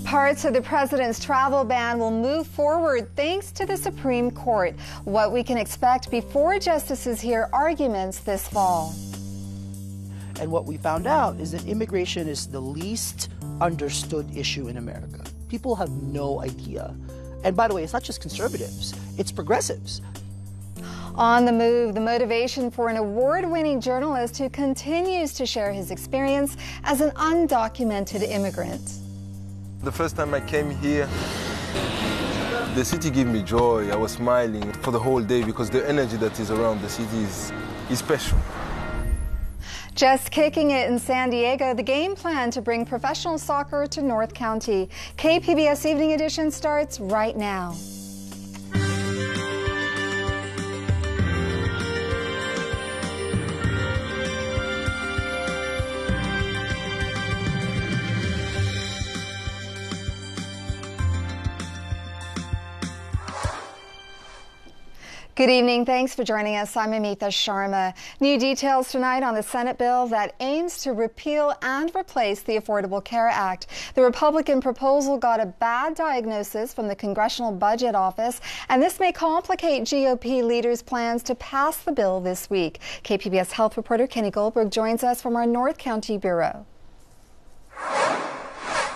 Parts of the president's travel ban will move forward thanks to the Supreme Court. What we can expect before justices hear arguments this fall. And what we found out is that immigration is the least understood issue in America. People have no idea. And by the way, it's not just conservatives, it's progressives. On the move, the motivation for an award-winning journalist who continues to share his experience as an undocumented immigrant. The first time I came here, the city gave me joy. I was smiling for the whole day because the energy that is around the city is special. Just kicking it in San Diego, the game plan to bring professional soccer to North County. KPBS Evening Edition starts right now. Good evening. Thanks for joining us. I'm Amita Sharma. New details tonight on the Senate bill that aims to repeal and replace the Affordable Care Act. The Republican proposal got a bad diagnosis from the Congressional Budget Office, and this may complicate GOP leaders' plans to pass the bill this week. KPBS health reporter Kenny Goldberg joins us from our North County Bureau.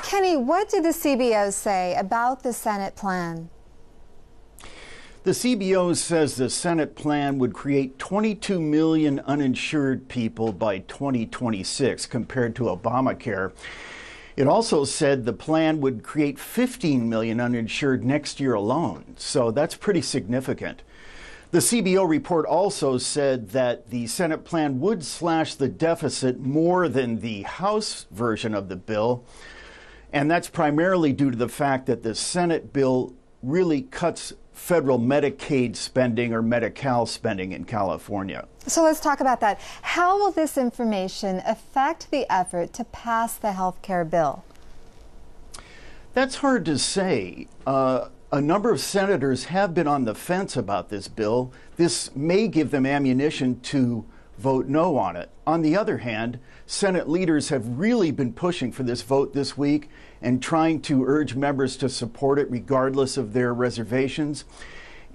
Kenny, what did the CBO say about the Senate plan? The CBO says the Senate plan would create 22 million uninsured people by 2026 compared to Obamacare. It also said the plan would create 15 million uninsured next year alone, so that's pretty significant. The CBO report also said that the Senate plan would slash the deficit more than the House version of the bill, and that's primarily due to the fact that the Senate bill really cuts federal Medicaid spending or Medi-Cal spending in California. So let's talk about that. How will this information affect the effort to pass the health care bill? That's hard to say. A number of senators have been on the fence about this bill. This may give them ammunition to vote no on it. On the other hand, Senate leaders have really been pushing for this vote this week and trying to urge members to support it regardless of their reservations.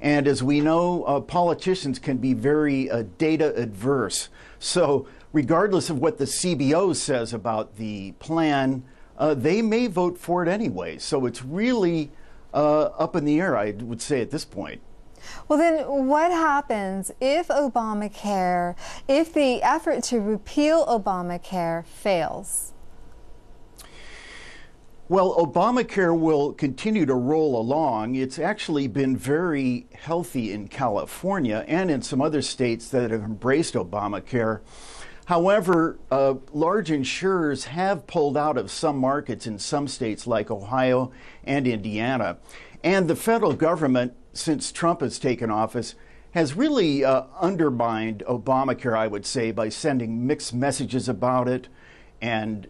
And as we know, politicians can be very data adverse. So regardless of what the CBO says about the plan, they may vote for it anyway. So it's really up in the air, I would say, at this point. Well, then what happens if Obamacare, if the effort to repeal Obamacare fails? Well, Obamacare will continue to roll along. It's actually been very healthy in California and in some other states that have embraced Obamacare. However, large insurers have pulled out of some markets in some states like Ohio and Indiana. And the federal government, since Trump has taken office, has really undermined Obamacare, I would say, by sending mixed messages about it and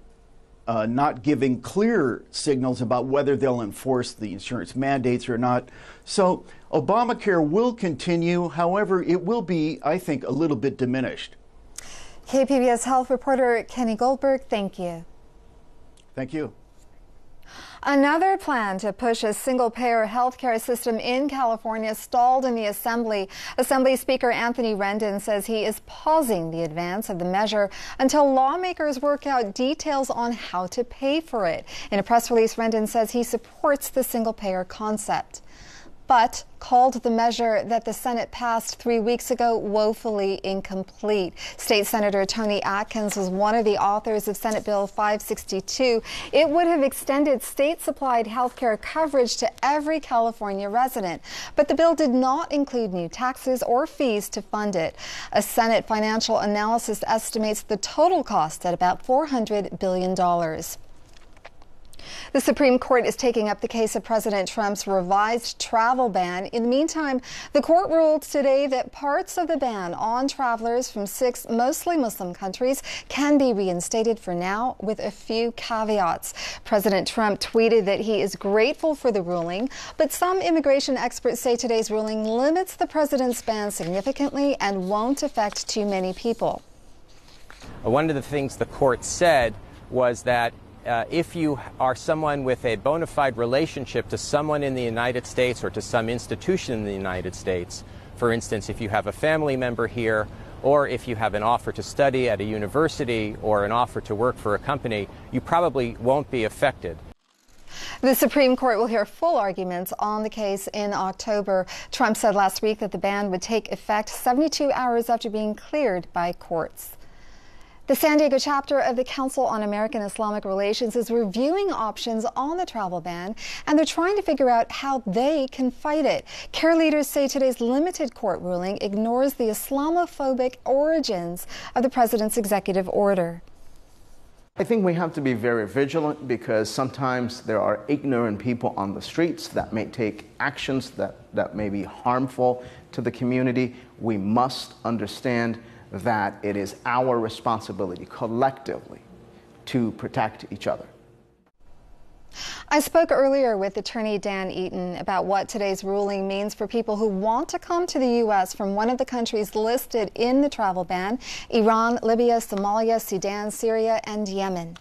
not giving clear signals about whether they'll enforce the insurance mandates or not. So Obamacare will continue. However, it will be, I think, a little bit diminished. KPBS health reporter Kenny Goldberg, thank you. Thank you. Another plan to push a single-payer health care system in California stalled in the Assembly. Assembly Speaker Anthony Rendon says he is pausing the advance of the measure until lawmakers work out details on how to pay for it. In a press release, Rendon says he supports the single-payer concept, but called the measure that the Senate passed 3 weeks ago woefully incomplete. State Senator Tony Atkins was one of the authors of Senate Bill 562. It would have extended state-supplied health care coverage to every California resident, but the bill did not include new taxes or fees to fund it. A Senate financial analysis estimates the total cost at about $400 billion. The Supreme Court is taking up the case of President Trump's revised travel ban. In the meantime, the court ruled today that parts of the ban on travelers from 6 mostly Muslim countries can be reinstated for now, with a few caveats. President Trump tweeted that he is grateful for the ruling, but some immigration experts say today's ruling limits the president's ban significantly and won't affect too many people. One of the things the court said was that if you are someone with a bona fide relationship to someone in the United States or to some institution in the United States, for instance, if you have a family member here, or if you have an offer to study at a university or an offer to work for a company, you probably won't be affected. The Supreme Court will hear full arguments on the case in October. Trump said last week that the ban would take effect 72 hours after being cleared by courts. The San Diego chapter of the Council on American Islamic Relations is reviewing options on the travel ban, and they're trying to figure out how they can fight it. CARE leaders say today's limited court ruling ignores the Islamophobic origins of the president's executive order. I think we have to be very vigilant because sometimes there are ignorant people on the streets that may take actions that may be harmful to the community. We must understand that it is our responsibility collectively to protect each other. I spoke earlier with attorney Dan Eaton about what today's ruling means for people who want to come to the U.S. from one of the countries listed in the travel ban: Iran, Libya, Somalia, Sudan, Syria, and Yemen.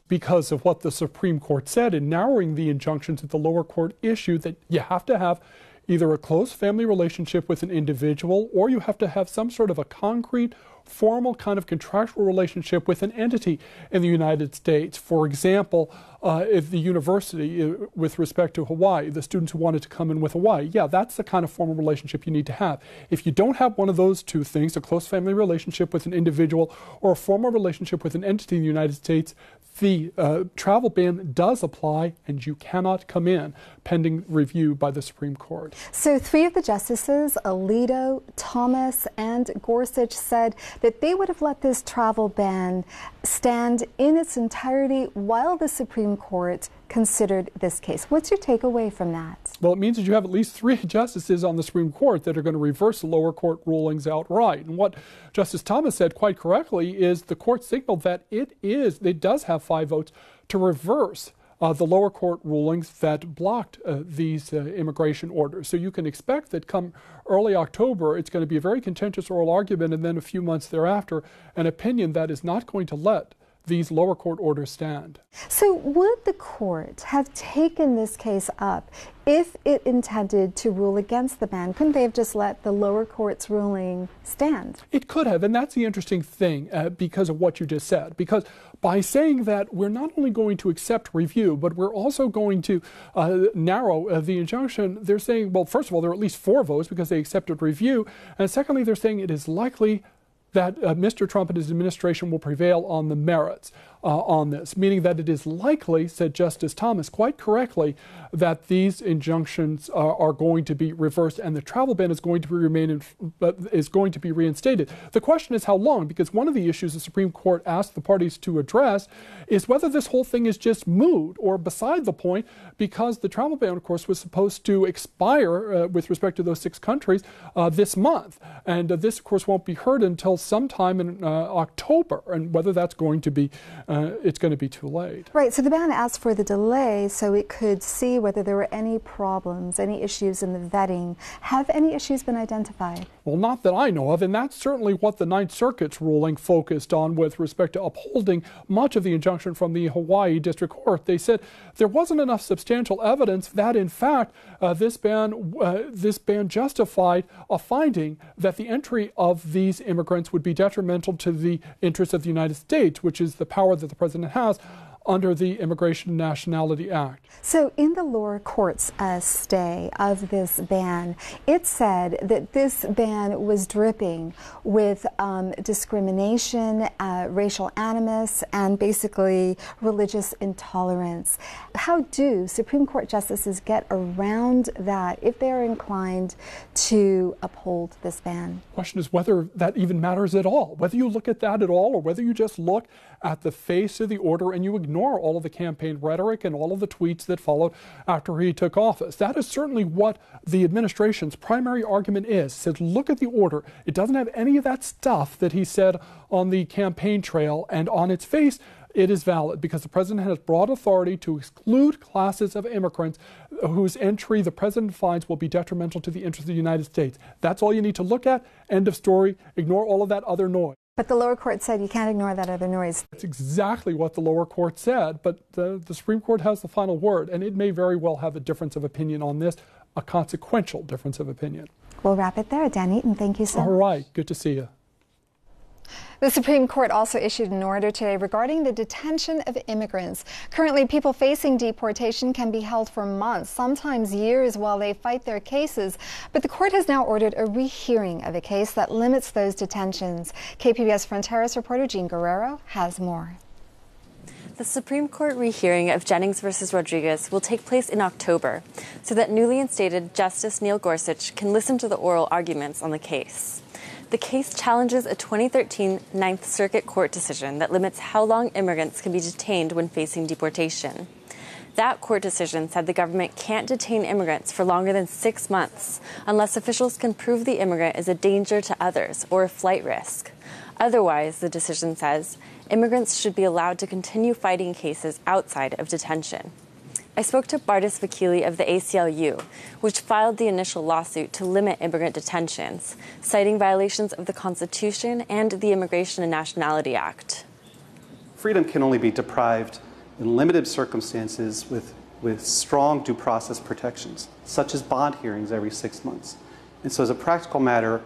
Because of what the Supreme Court said in narrowing the injunctions that the lower court issued, that you have to have either a close family relationship with an individual, or you have to have some sort of a concrete, formal kind of contractual relationship with an entity in the United States. For example, if the university, with respect to Hawaii, the students who wanted to come in with Hawaii, yeah, that's the kind of formal relationship you need to have. If you don't have one of those two things, a close family relationship with an individual or a formal relationship with an entity in the United States, the travel ban does apply, and you cannot come in pending review by the Supreme Court. So 3 of the justices, Alito, Thomas, and Gorsuch, said that they would have let this travel ban stand in its entirety while the Supreme Court considered this case. What's your takeaway from that? Well, it means that you have at least 3 justices on the Supreme Court that are going to reverse the lower court rulings outright. And what Justice Thomas said quite correctly is the court signaled that it does have 5 votes to reverse the lower court rulings that blocked these immigration orders. So you can expect that come early October, it's going to be a very contentious oral argument, and then a few months thereafter, an opinion that is not going to let these lower court orders stand. So would the court have taken this case up if it intended to rule against the ban? Couldn't they have just let the lower court's ruling stand? It could have, and that's the interesting thing because of what you just said. Because by saying that we're not only going to accept review, but we're also going to narrow the injunction, they're saying, well, first of all, there are at least 4 votes because they accepted review, and secondly, they're saying it is likely that Mr. Trump and his administration will prevail on the merits on this, meaning that it is likely, said Justice Thomas quite correctly, that these injunctions are going to be reversed and the travel ban is going to be reinstated. The question is how long, because one of the issues the Supreme Court asked the parties to address is whether this whole thing is just moot or beside the point, because the travel ban, of course, was supposed to expire with respect to those 6 countries this month, and this, of course, won't be heard until sometime in October, and whether that's going to be it's going to be too late. Right, so the ban asked for the delay so it could see whether there were any problems, any issues in the vetting. Have any issues been identified? Well, not that I know of, and that's certainly what the Ninth Circuit's ruling focused on with respect to upholding much of the injunction from the Hawaii District Court. They said there wasn't enough substantial evidence that, in fact, this ban justified a finding that the entry of these immigrants would be detrimental to the interests of the United States, which is the power that the president has under the Immigration and Nationality Act. So in the lower court's stay of this ban, it said that this ban was dripping with discrimination, racial animus, and basically religious intolerance. How do Supreme Court justices get around that if they're inclined to uphold this ban? The question is whether that even matters at all, whether you look at that at all or whether you just look at the face of the order and you ignore all of the campaign rhetoric and all of the tweets that followed after he took office. That is certainly what the administration's primary argument is. It says, look at the order. It doesn't have any of that stuff that he said on the campaign trail, and on its face, it is valid because the president has broad authority to exclude classes of immigrants whose entry the president finds will be detrimental to the interests of the United States. That's all you need to look at. End of story. Ignore all of that other noise. But the lower court said you can't ignore that other noise. That's exactly what the lower court said, but the Supreme Court has the final word, and it may very well have a difference of opinion on this, a consequential difference of opinion. We'll wrap it there. Dan Eaton, thank you so much. All right, good to see you. The Supreme Court also issued an order today regarding the detention of immigrants. Currently, people facing deportation can be held for months, sometimes years, while they fight their cases. But the court has now ordered a rehearing of a case that limits those detentions. KPBS Fronteras reporter Jean Guerrero has more. The Supreme Court rehearing of Jennings v. Rodriguez will take place in October, so that newly instated Justice Neil Gorsuch can listen to the oral arguments on the case. The case challenges a 2013 Ninth Circuit Court decision that limits how long immigrants can be detained when facing deportation. That court decision said the government can't detain immigrants for longer than 6 months unless officials can prove the immigrant is a danger to others or a flight risk. Otherwise, the decision says, immigrants should be allowed to continue fighting cases outside of detention. I spoke to Bartis Vakili of the ACLU, which filed the initial lawsuit to limit immigrant detentions, citing violations of the Constitution and the Immigration and Nationality Act. Freedom can only be deprived in limited circumstances with strong due process protections, such as bond hearings every 6 months. And so as a practical matter,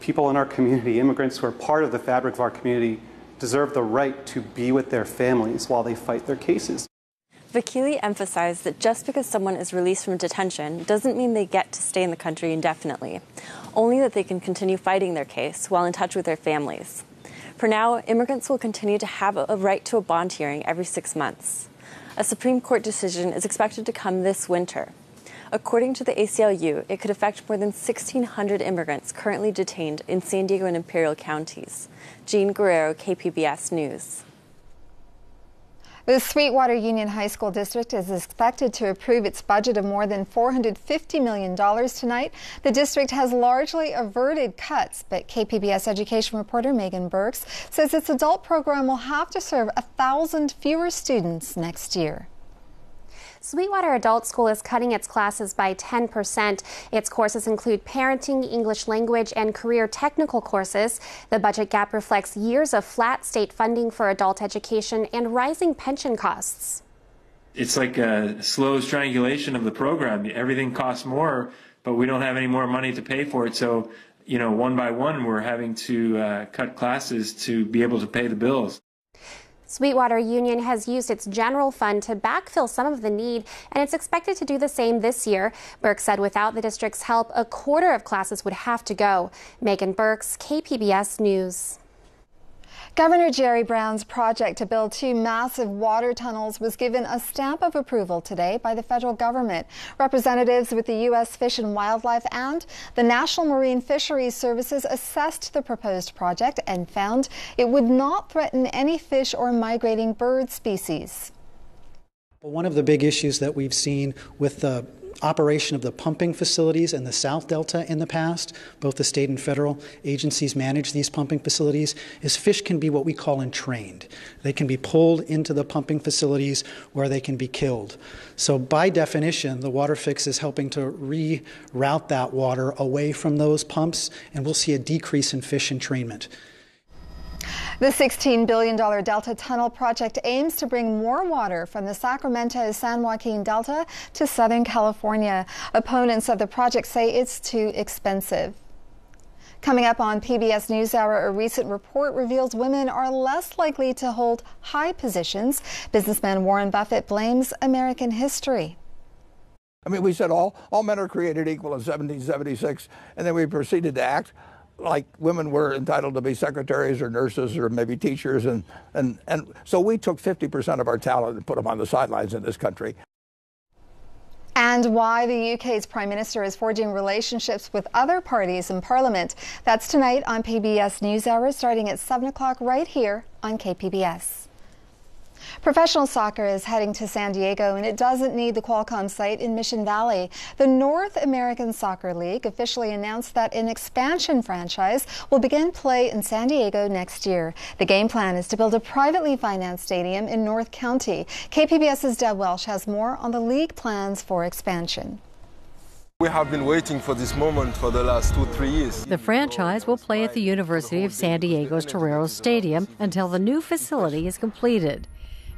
people in our community, immigrants who are part of the fabric of our community, deserve the right to be with their families while they fight their cases. Vakili emphasized that just because someone is released from detention doesn't mean they get to stay in the country indefinitely, only that they can continue fighting their case while in touch with their families. For now, immigrants will continue to have a right to a bond hearing every 6 months. A Supreme Court decision is expected to come this winter. According to the ACLU, it could affect more than 1,600 immigrants currently detained in San Diego and Imperial counties. Jean Guerrero, KPBS News. The Sweetwater Union High School District is expected to approve its budget of more than $450 million tonight. The district has largely averted cuts, but KPBS education reporter Megan Burks says its adult program will have to serve 1,000 fewer students next year. Sweetwater Adult School is cutting its classes by 10%. Its courses include parenting, English language, and career technical courses. The budget gap reflects years of flat state funding for adult education and rising pension costs. It's like a slow strangulation of the program. Everything costs more, but we don't have any more money to pay for it. So, one by one, we're having to cut classes to be able to pay the bills. Sweetwater Union has used its general fund to backfill some of the need, and it's expected to do the same this year. Burke said without the district's help, a quarter of classes would have to go. Megan Burks, KPBS News. Governor Jerry Brown's project to build 2 massive water tunnels was given a stamp of approval today by the federal government. Representatives with the U.S. Fish and Wildlife and the National Marine Fisheries Services assessed the proposed project and found it would not threaten any fish or migrating bird species. One of the big issues that we've seen with the operation of the pumping facilities in the South Delta in the past, both the state and federal agencies manage these pumping facilities, is fish can be what we call entrained. They can be pulled into the pumping facilities where they can be killed. So by definition, the water fix is helping to reroute that water away from those pumps, and we'll see a decrease in fish entrainment. The $16 billion Delta Tunnel project aims to bring more water from the Sacramento-San Joaquin Delta to Southern California. Opponents of the project say it's too expensive. Coming up on PBS NewsHour, a recent report reveals women are less likely to hold high positions. Businessman Warren Buffett blames American history. I mean, we said all men are created equal in 1776, and then we proceeded to act like women were entitled to be secretaries or nurses or maybe teachers. And so we took 50% of our talent and put them on the sidelines in this country. And why the UK's Prime Minister is forging relationships with other parties in Parliament. That's tonight on PBS NewsHour, starting at 7 o'clock right here on KPBS. Professional soccer is heading to San Diego, and it doesn't need the Qualcomm site in Mission Valley. The North American Soccer League officially announced that an expansion franchise will begin play in San Diego next year. The game plan is to build a privately financed stadium in North County. KPBS's Deb Welsh has more on the league plans for expansion. We have been waiting for this moment for the last 2-3 years. The franchise will play at the University of San Diego's Toreros Stadium until the new facility is completed.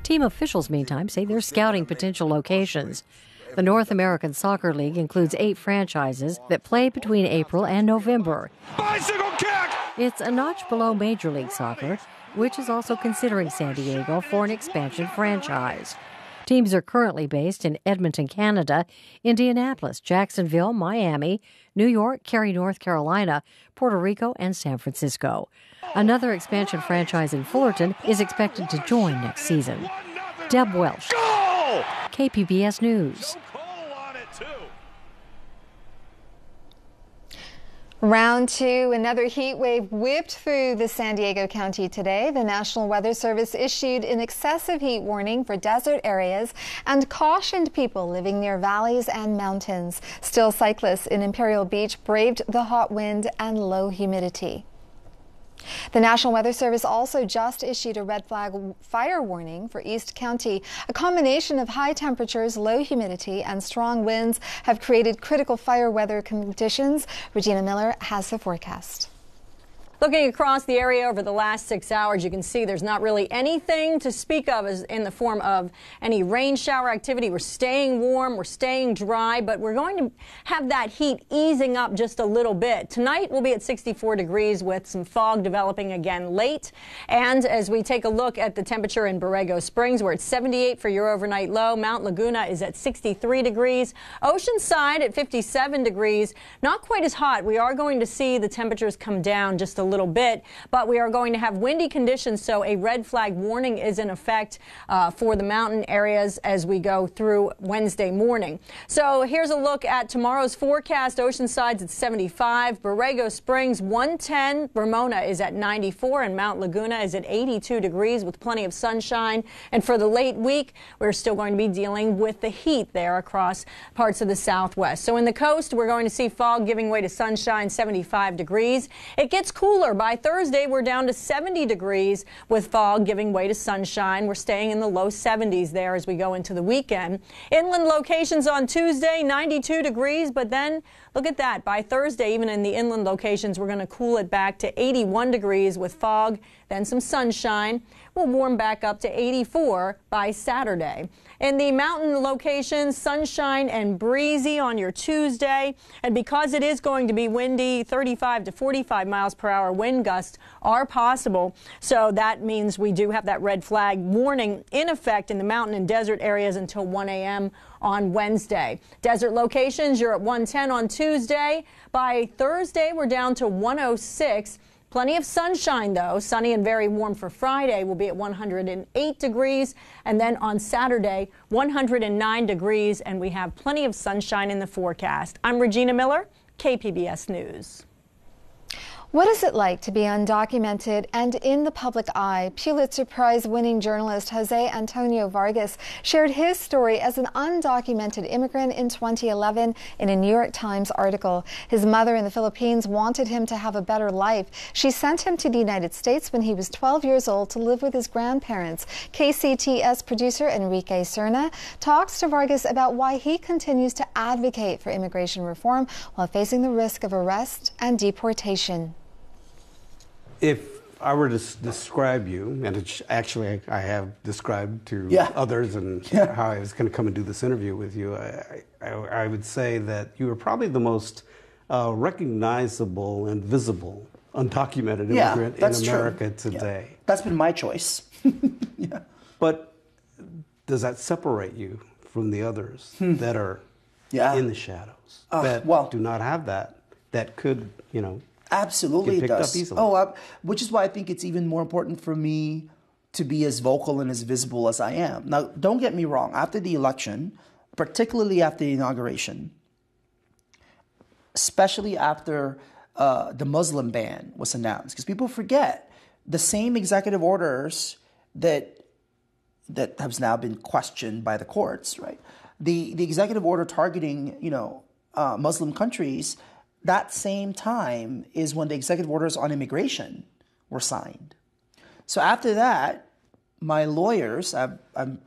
Team officials, meantime, say they're scouting potential locations. The North American Soccer League includes 8 franchises that play between April and November. Bicycle kick! It's a notch below Major League Soccer, which is also considering San Diego for an expansion franchise. Teams are currently based in Edmonton, Canada, Indianapolis, Jacksonville, Miami, New York, Cary, North Carolina, Puerto Rico, and San Francisco. Another expansion franchise in Fullerton is expected to join next season. Deb Welsh, KPBS News. Round 2, another heat wave whipped through the San Diego County today. The National Weather Service issued an excessive heat warning for desert areas and cautioned people living near valleys and mountains. Still, cyclists in Imperial Beach braved the hot wind and low humidity. The National Weather Service also just issued a red flag fire warning for East County. A combination of high temperatures, low humidity, and strong winds have created critical fire weather conditions. Regina Miller has the forecast. Looking across the area over the last 6 hours, you can see there's not really anything to speak of as in the form of any rain shower activity. We're staying warm, we're staying dry, but we're going to have that heat easing up just a little bit. Tonight we'll be at 64 degrees with some fog developing again late. And as we take a look at the temperature in Borrego Springs, we're at 78 for your overnight low. Mount Laguna is at 63 degrees. Oceanside at 57 degrees. Not quite as hot. We are going to see the temperatures come down just a little bit, but we are going to have windy conditions, so a red flag warning is in effect for the mountain areas as we go through Wednesday morning. So here's a look at tomorrow's forecast. Oceanside's at 75, Borrego Springs 110, Ramona is at 94, and Mount Laguna is at 82 degrees with plenty of sunshine. And for the late week, we're still going to be dealing with the heat there across parts of the southwest. So in the coast, we're going to see fog giving way to sunshine, 75 degrees. It gets cooler. By Thursday, we're down to 70 degrees with fog giving way to sunshine. We're staying in the low 70s there as we go into the weekend. Inland locations on Tuesday, 92 degrees, but then look at that. By Thursday, even in the inland locations, we're going to cool it back to 81 degrees with fog, then some sunshine. We'll warm back up to 84 by Saturday. In the mountain locations, sunshine and breezy on your Tuesday. And because it is going to be windy, 35 to 45 miles per hour wind gusts are possible. So that means we do have that red flag warning in effect in the mountain and desert areas until 1 a.m. on Wednesday. Desert locations, you're at 110 on Tuesday. By Thursday, we're down to 106. Plenty of sunshine, though. Sunny and very warm for Friday. We'll be at 108 degrees. And then on Saturday, 109 degrees. And we have plenty of sunshine in the forecast. I'm Regina Miller, KPBS News. What is it like to be undocumented and in the public eye? Pulitzer Prize-winning journalist Jose Antonio Vargas shared his story as an undocumented immigrant in 2011 in a New York Times article. His mother in the Philippines wanted him to have a better life. She sent him to the United States when he was 12 years old to live with his grandparents. KCTS producer Enrique Cerna talks to Vargas about why he continues to advocate for immigration reform while facing the risk of arrest and deportation. If I were to describe you, and it's actually I have described to others and how I was going to come and do this interview with you, I would say that you are probably the most recognizable and visible undocumented immigrant in America today. Yeah. That's been my choice. But does that separate you from the others that are in the shadows, that do not have that could, Absolutely it does. Oh, which is why I think it's even more important for me to be as vocal and as visible as I am. Now, don't get me wrong. After the election, particularly after the inauguration, especially after the Muslim ban was announced, because people forget the same executive orders that has now been questioned by the courts, right? The executive order targeting, Muslim countries. That same time is when the executive orders on immigration were signed. So after that, my lawyers, I'm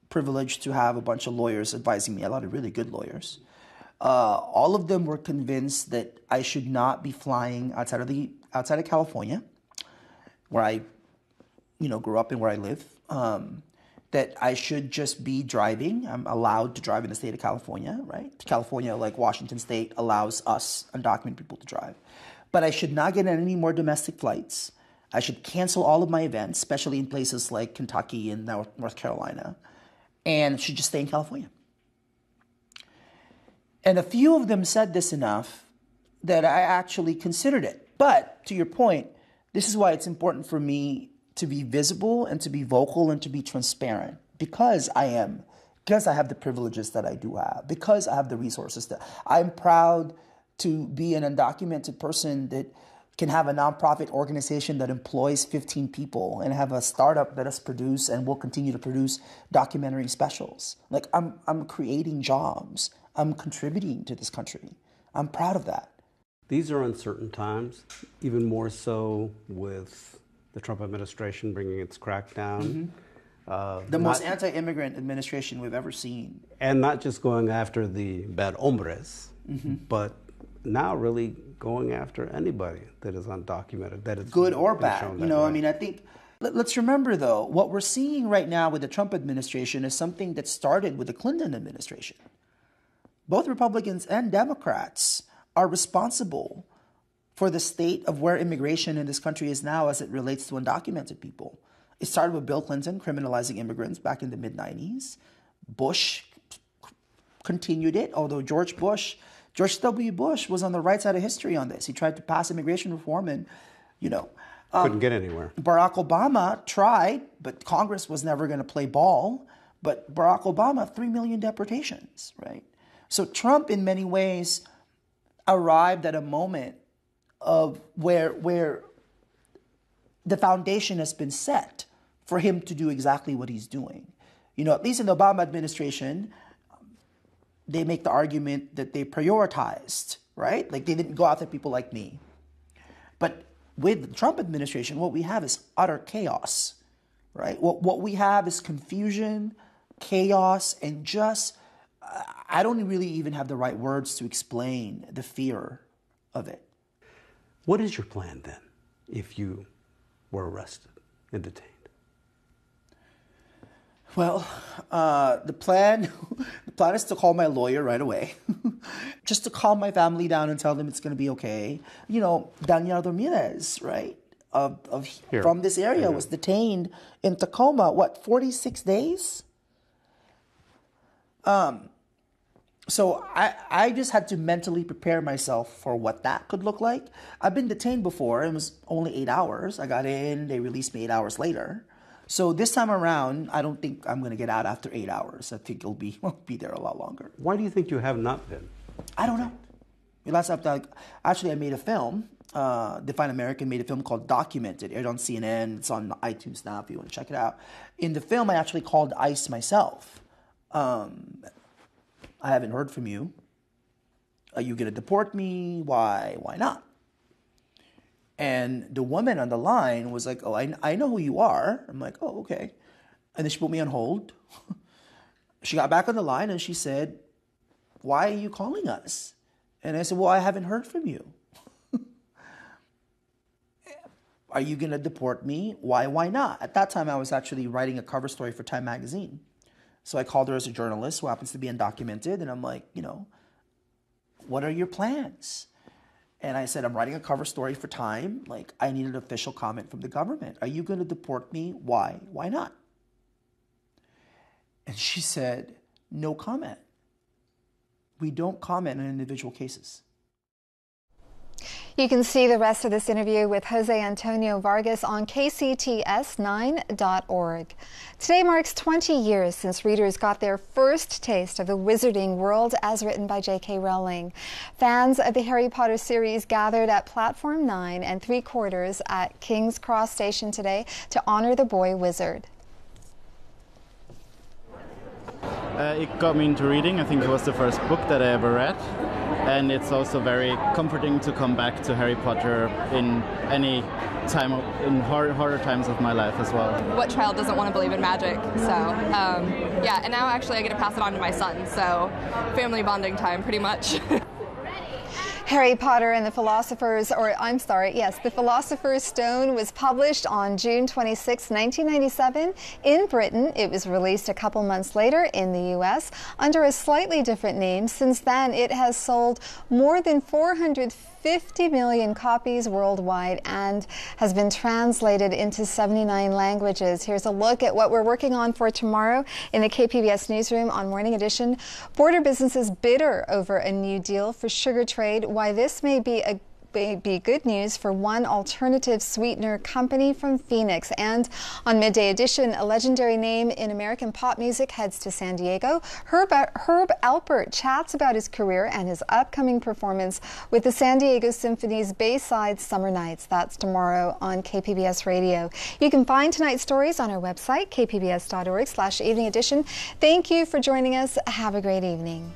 privileged to have a bunch of lawyers advising me, a lot of really good lawyers. All of them were convinced that I should not be flying outside of California, where I, grew up and where I live. That I should just be driving. I'm allowed to drive in the state of California, right? California, like Washington State, allows us undocumented people to drive. But I should not get on any more domestic flights. I should cancel all of my events, especially in places like Kentucky and North Carolina, and should just stay in California. And a few of them said this enough that I actually considered it. But to your point, this is why it's important for me to be visible and to be vocal and to be transparent, because I have the privileges that I do have, because I have the resources that I'm proud to be an undocumented person that can have a nonprofit organization that employs 15 people and have a startup that has produced and will continue to produce documentary specials. Like I'm creating jobs. I'm contributing to this country. I'm proud of that. These are uncertain times, even more so with the Trump administration bringing its crackdown. The most anti-immigrant administration we've ever seen. And not just going after the bad hombres, but now really going after anybody that is undocumented, that is good or bad. I think, let's remember though, what we're seeing right now with the Trump administration is something that started with the Clinton administration. Both Republicans and Democrats are responsible for the state of where immigration in this country is now as it relates to undocumented people. It started with Bill Clinton criminalizing immigrants back in the mid-90s. Bush continued it, although George W. Bush was on the right side of history on this. He tried to pass immigration reform and, couldn't get anywhere. Barack Obama tried, but Congress was never going to play ball. But Barack Obama, 3 million deportations, right? So Trump, in many ways, arrived at a moment of where the foundation has been set for him to do exactly what he's doing. At least in the Obama administration, they make the argument that they prioritized, right? Like they didn't go after people like me. But with the Trump administration, what we have is utter chaos, right? What we have is confusion, chaos, and just, I don't really even have the right words to explain the fear of it. What is your plan then, if you were arrested and detained? Well, the plan is to call my lawyer right away, just to calm my family down and tell them it's going to be okay. Daniel Ramirez, right, from this area was detained in Tacoma, 46 days? So I just had to mentally prepare myself for what that could look like. I've been detained before. It was only 8 hours. I got in. They released me 8 hours later. So this time around, I don't think I'm going to get out after 8 hours. I think I'll be there a lot longer. Why do you think you have not been? I don't know. Actually, I made a film. Define American made a film called Documented. It aired on CNN. It's on iTunes now if you want to check it out. In the film, I actually called ICE myself. I haven't heard from you. Are you going to deport me? Why? Why not? And the woman on the line was like, oh, I know who you are. I'm like, oh, okay. And then she put me on hold. She got back on the line and she said, why are you calling us? And I said, well, I haven't heard from you. Are you going to deport me? Why not? At that time, I was actually writing a cover story for Time magazine. So I called her as a journalist who happens to be undocumented. And I'm like, what are your plans? And I said, I'm writing a cover story for Time. Like, I need an official comment from the government. Are you going to deport me? Why? Why not? And she said, no comment. We don't comment on individual cases. You can see the rest of this interview with Jose Antonio Vargas on kcts9.org. Today marks 20 years since readers got their first taste of the wizarding world as written by J.K. Rowling. Fans of the Harry Potter series gathered at Platform 9 3/4 at King's Cross Station today to honor the boy wizard. It got me into reading. I think it was the first book that I ever read. and it's also very comforting to come back to Harry Potter in any time, in harder times of my life as well. What child doesn't want to believe in magic? So yeah, and now actually I get to pass it on to my son, so family bonding time pretty much. Harry Potter and the Philosopher's, the Philosopher's Stone was published on June 26, 1997 in Britain. It was released a couple months later in the U.S. under a slightly different name. Since then, it has sold more than 450 million copies worldwide and has been translated into 79 languages. Here's a look at what we're working on for tomorrow in the KPBS newsroom on Morning Edition. Border businesses bitter over a new deal for sugar trade. Why this may be good news for one alternative sweetener company from Phoenix. And on Midday Edition, a legendary name in American pop music heads to San Diego. Herb Alpert chats about his career and his upcoming performance with the San Diego Symphony's Bayside Summer Nights. That's tomorrow on KPBS Radio. You can find tonight's stories on our website, kpbs.org/evening edition. Thank you for joining us. Have a great evening.